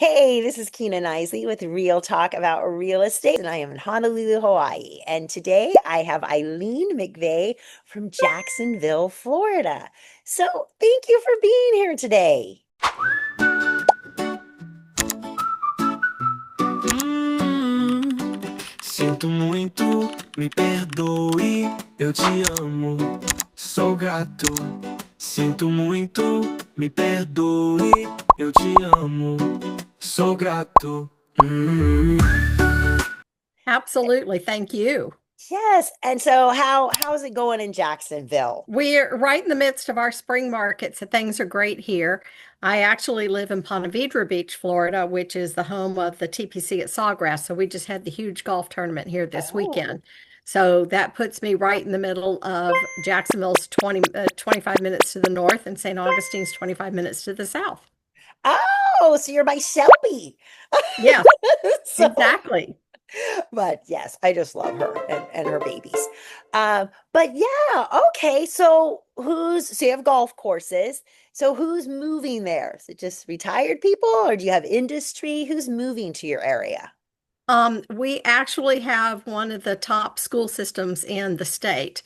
Hey, this is Kina Knisley with Real Talk about real estate, and I am in Honolulu, Hawaii. And today I have Eileen McVeigh from Jacksonville, Florida. So thank you for being here today. Sinto muito, me perdoe, eu te amo, sou grato. Sinto muito, me perdoe, eu te amo, sou grato. Absolutely. Thank you. Yes. And so how's it going in Jacksonville? We're right in the midst of our spring market, so things are great here. I actually live in Ponte Vedra Beach, Florida, which is the home of the TPC at Sawgrass. So we just had the huge golf tournament here this Oh. weekend. So that puts me right in the middle of Jacksonville's 25 minutes to the north and St. Augustine's 25 minutes to the south. Oh, so you're by Shelby. Yes, So exactly. but yes, I just love her and her babies. But yeah, okay. So you have golf courses. So who's moving there? Is it just retired people or do you have industry? Who's moving to your area? We actually have one of the top school systems in the state,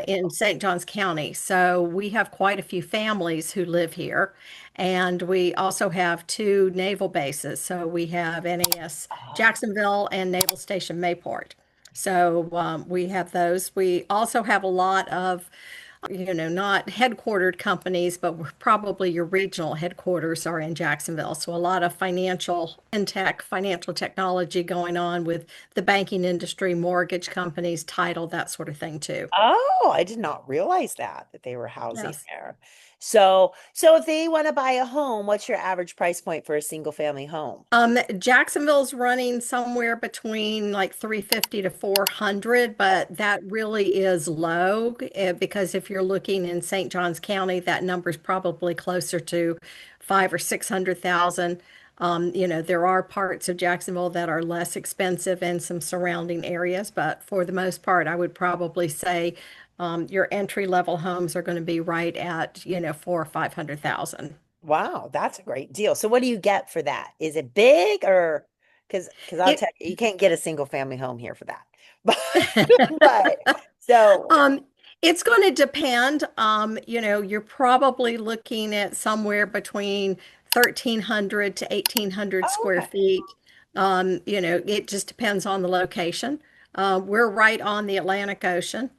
in St. Johns County. So we have quite a few families who live here. And we also have two naval bases. So we have NAS Oh, Jacksonville and Naval Station Mayport. So we have those. We also have a lot of not headquartered companies, but probably your regional headquarters are in Jacksonville. So a lot of financial tech, financial technology going on with the banking industry, mortgage companies, title, that sort of thing too. oh, I did not realize that they were housing Yes. there. So if they want to buy a home, what's your average price point for a single family home? Jacksonville's running somewhere between like 350 to 400, but that really is low because if you're looking in St. Johns County, that number is probably closer to five or 600,000. There are parts of Jacksonville that are less expensive and some surrounding areas, but for the most part, I would probably say your entry level homes are going to be right at, four or 500,000. Wow, that's a great deal. So what do you get for that? Is it big or because I'll It tell you, you can't get a single family home here for that. But so Um, it's going to depend. You're probably looking at somewhere between 1,300 to 1,800 oh, square okay. feet. It just depends on the location. We're right on the Atlantic Ocean.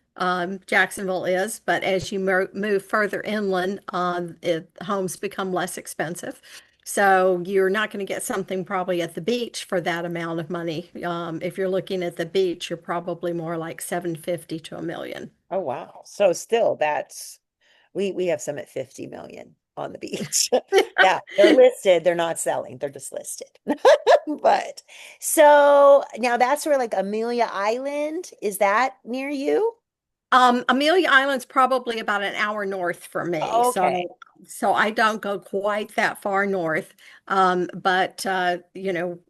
Jacksonville is, but as you move further inland, homes become less expensive. So you're not going to get something probably at the beach for that amount of money. If you're looking at the beach, you're probably more like 750 to a million. Oh wow. So still that's we have some at 50 million on the beach. Yeah, they're listed, they're not selling, they're just listed. But so now that's where like Amelia Island, is that near you? Amelia Island's probably about an hour north from me, Okay. so I don't go quite that far north. But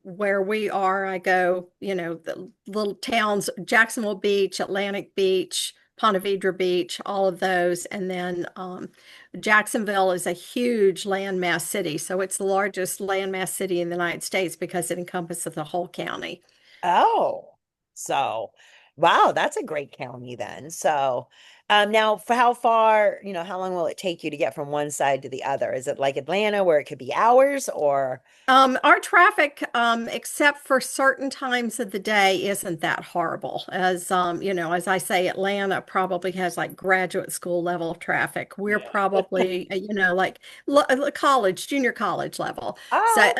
where we are, I go, the little towns, Jacksonville Beach, Atlantic Beach, Ponte Vedra Beach, all of those, and then Jacksonville is a huge landmass city, so it's the largest landmass city in the United States because it encompasses the whole county. Oh, so wow, that's a great county then. So, now for how far, how long will it take you to get from one side to the other? Is it like Atlanta where it could be hours or? Our traffic, except for certain times of the day, isn't that horrible. As I say, Atlanta probably has like graduate school level traffic. We're Yeah. probably, like college, junior college level. So Oh,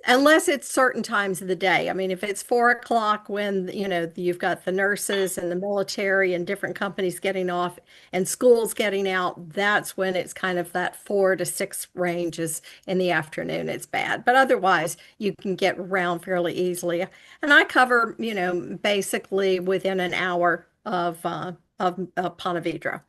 unless it's certain times of the day. I mean, if it's 4 o'clock when, you've got the nurses and the military and different companies getting off and schools getting out, that's when it's kind of that 4 to 6 ranges in the afternoon. It's bad, but otherwise you can get around fairly easily. And I cover, basically within an hour of Ponte Vedra.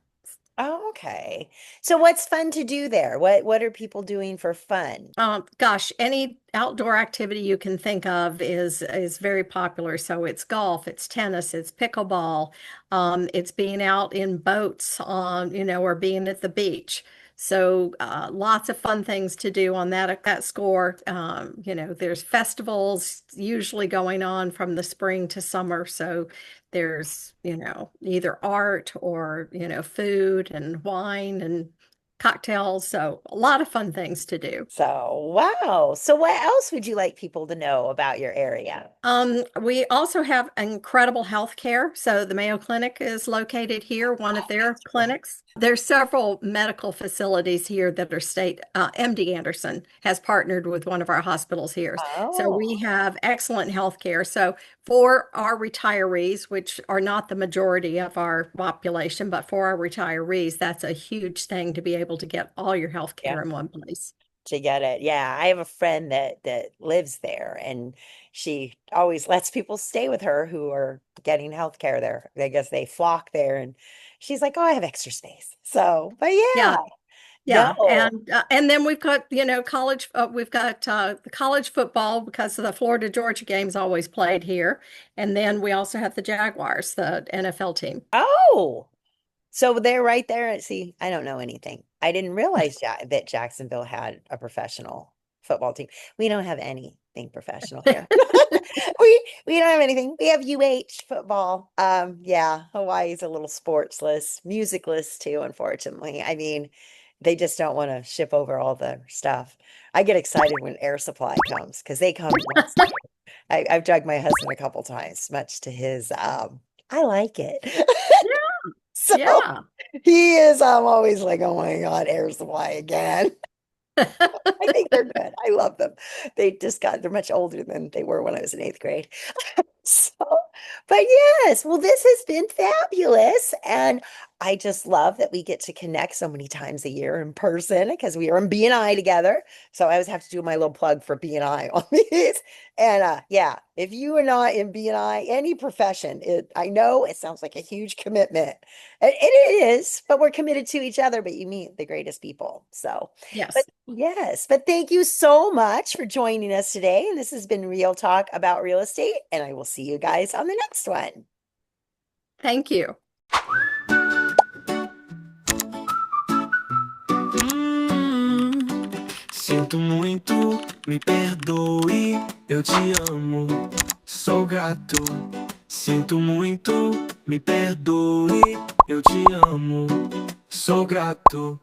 oh, okay. So what's fun to do there? What are people doing for fun? Gosh, any outdoor activity you can think of is very popular. So it's golf, it's tennis, it's pickleball, it's being out in boats on, or being at the beach. So lots of fun things to do on that score. There's festivals usually going on from the spring to summer. So there's, either art or, food and wine and cocktails. So a lot of fun things to do. So, wow. So, what else would you like people to know about your area? We also have incredible health care. So the Mayo Clinic is located here, one of their clinics. There's several medical facilities here that are state, MD Anderson has partnered with one of our hospitals here. So Oh, we have excellent health care. So for our retirees, which are not the majority of our population, but for our retirees, that's a huge thing to be able to get all your health yeah, care in one place. to get it. Yeah, I have a friend that lives there, and she always lets people stay with her who are getting health care there. I guess they flock there, and she's like, "Oh, I have extra space." So, but yeah, Yeah, yeah, no. and then we've got college. We've got the college football because of the Florida Georgia games always played here, and then we also have the Jaguars, the NFL team. Oh, so they're right there. See, I don't know anything. I didn't realize that Jacksonville had a professional football team. We don't have anything professional here. We don't have anything. We have UH football. Yeah, Hawaii's a little sportsless, musicless too, unfortunately. I mean, they just don't want to ship over all the stuff. I get excited when Air Supply comes because they come once a year. I've dragged my husband a couple times, much to his I like it. So Yeah, he is always like, oh my God, Air Supply again. I think they're good. I love them. They're much older than they were when I was in eighth grade. So, but yes, well, this has been fabulous. And I just love that we get to connect so many times a year in person because we are in BNI together. So I always have to do my little plug for BNI on these. And yeah, if you are not in BNI, any profession, I know it sounds like a huge commitment. It is, but we're committed to each other, but you meet the greatest people. So, but yes, yes, but thank you so much for joining us today. And this has been Real Talk about real estate. And I will see you guys on the next one. thank you. Sinto muito, me perdoe, eu te amo, sou grato. Sinto muito, me perdoe, eu te amo, sou grato.